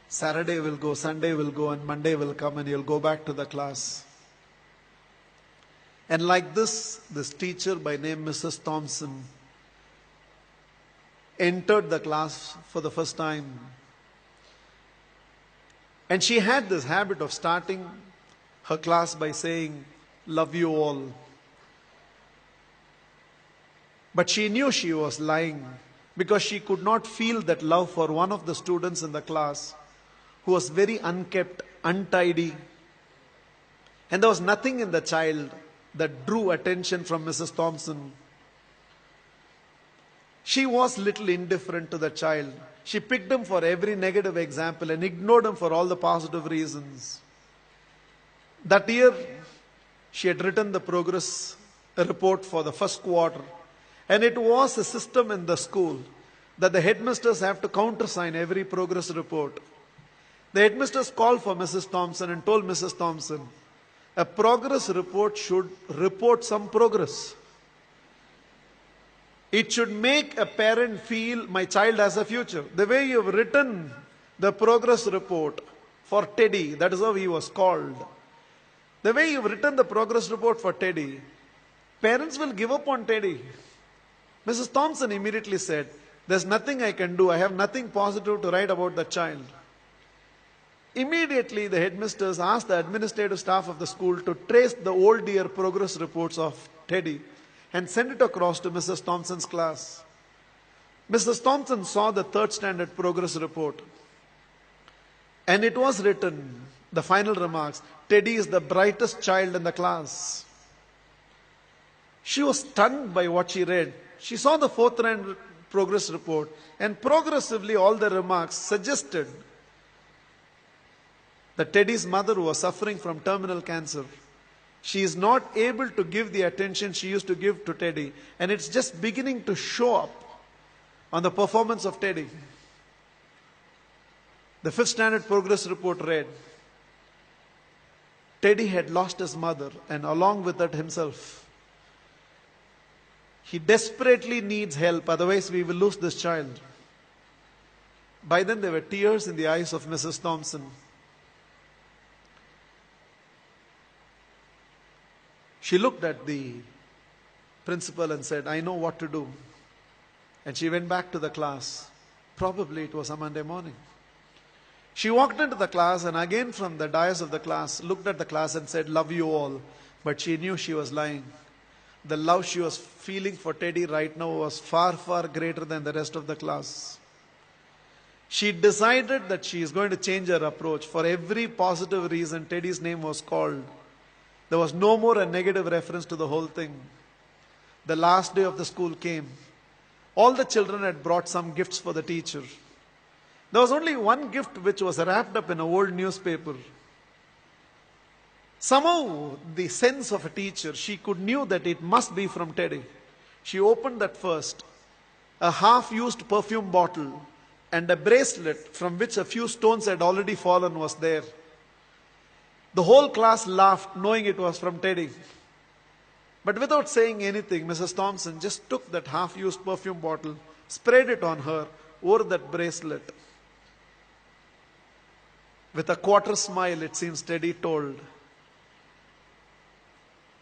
Saturday will go, Sunday will go, and Monday will come, and you'll go back to the class. And like this teacher by name Mrs. Thompson entered the class for the first time. And she had this habit of starting her class by saying, "Love you all." But she knew she was lying because she could not feel that love for one of the students in the class who was very unkept, untidy. And there was nothing in the child that drew attention from Mrs. Thompson. She was little indifferent to the child. She picked him for every negative example and ignored him for all the positive reasons. That year, she had written the progress report for the first quarter. And it was a system in the school that the headmasters have to countersign every progress report. The headmasters called for Mrs. Thompson and told Mrs. Thompson, a progress report should report some progress. It should make a parent feel my child has a future. The way you've written the progress report for Teddy, that is how he was called. The way you've written the progress report for Teddy, parents will give up on Teddy. Mrs. Thompson immediately said, there's nothing I can do. I have nothing positive to write about the child. Immediately, the headmasters asked the administrative staff of the school to trace the old year progress reports of Teddy and send it across to Mrs. Thompson's class. Mrs. Thompson saw the third standard progress report. And it was written, the final remarks, Teddy is the brightest child in the class. She was stunned by what she read. She saw the fourth standard progress report, and progressively all the remarks suggested that Teddy's mother was suffering from terminal cancer. She is not able to give the attention she used to give to Teddy, and it's just beginning to show up on the performance of Teddy. The fifth standard progress report read, Teddy had lost his mother and along with that himself. He desperately needs help, otherwise we will lose this child. By then there were tears in the eyes of Mrs. Thompson. She looked at the principal and said, I know what to do. And she went back to the class. Probably it was a Monday morning. She walked into the class and again from the dais of the class, looked at the class and said, love you all. But she knew she was lying. The love she was feeling for Teddy right now was far, far greater than the rest of the class. She decided that she is going to change her approach. For every positive reason, Teddy's name was called. There was no more a negative reference to the whole thing. The last day of the school came. All the children had brought some gifts for the teacher. There was only one gift which was wrapped up in an old newspaper. Somehow, the sense of a teacher, she knew that it must be from Teddy. She opened that first. A half-used perfume bottle and a bracelet from which a few stones had already fallen was there. The whole class laughed, knowing it was from Teddy. But without saying anything, Mrs. Thompson just took that half-used perfume bottle, sprayed it on her, wore that bracelet. With a quarter smile, it seems Teddy told,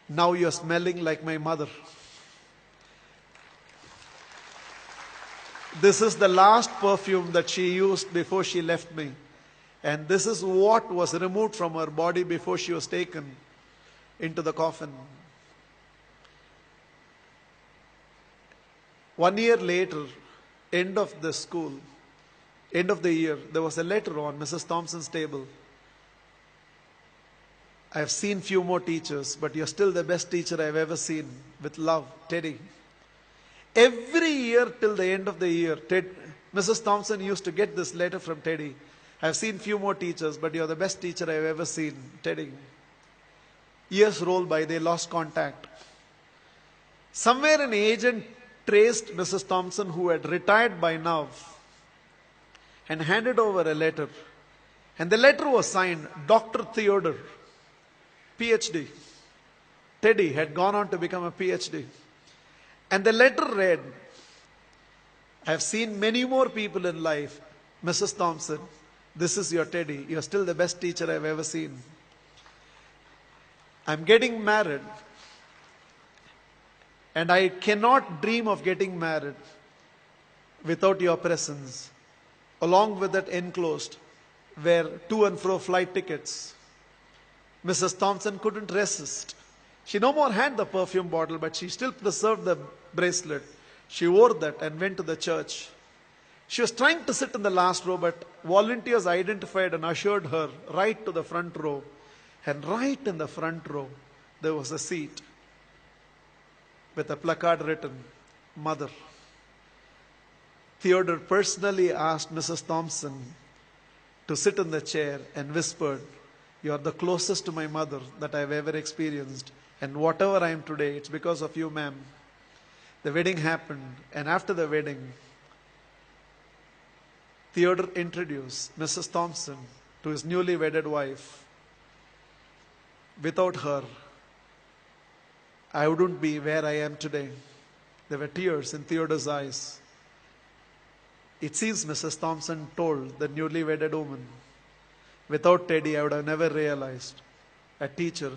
now you're smelling like my mother. This is the last perfume that she used before she left me. And this is what was removed from her body before she was taken into the coffin. 1 year later, end of the school, end of the year, there was a letter on Mrs. Thompson's table. I have seen few more teachers, but you're still the best teacher I've ever seen. With love, Teddy. Every year till the end of the year, Mrs. Thompson used to get this letter from Teddy. I've seen few more teachers, but you're the best teacher I've ever seen, Teddy. Years rolled by, they lost contact. Somewhere an agent traced Mrs. Thompson, who had retired by now, and handed over a letter. And the letter was signed, Dr. Theodore, PhD. Teddy had gone on to become a PhD. And the letter read, I have seen many more people in life, Mrs. Thompson. This is your Teddy. You're still the best teacher I've ever seen. I'm getting married, and I cannot dream of getting married without your presence. Along with that enclosed were to and fro flight tickets. Mrs. Thompson couldn't resist. She no more had the perfume bottle, but she still preserved the bracelet. She wore that and went to the church. She was trying to sit in the last row, but volunteers identified and ushered her right to the front row. And right in the front row, there was a seat with a placard written, Mother. Theodore personally asked Mrs. Thompson to sit in the chair and whispered, "You are the closest to my mother that I've ever experienced. And whatever I am today, it's because of you, ma'am." The wedding happened, and after the wedding, Theodore introduced Mrs. Thompson to his newly wedded wife. Without her, I wouldn't be where I am today. There were tears in Theodore's eyes. It seems Mrs. Thompson told the newly wedded woman, "Without Teddy, I would have never realized a teacher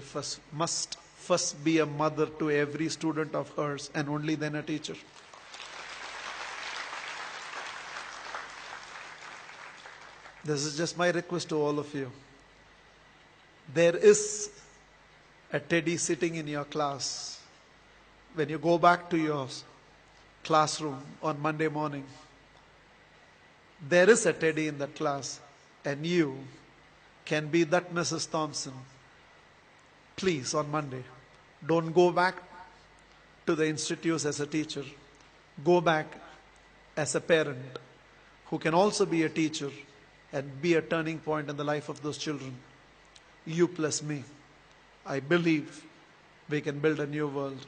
must first be a mother to every student of hers, and only then a teacher." This is just my request to all of you. There is a Teddy sitting in your class. When you go back to your classroom on Monday morning, there is a Teddy in that class, and you can be that Mrs. Thompson. Please, on Monday, don't go back to the institutes as a teacher. Go back as a parent who can also be a teacher and be a turning point in the life of those children. You plus me. I believe we can build a new world.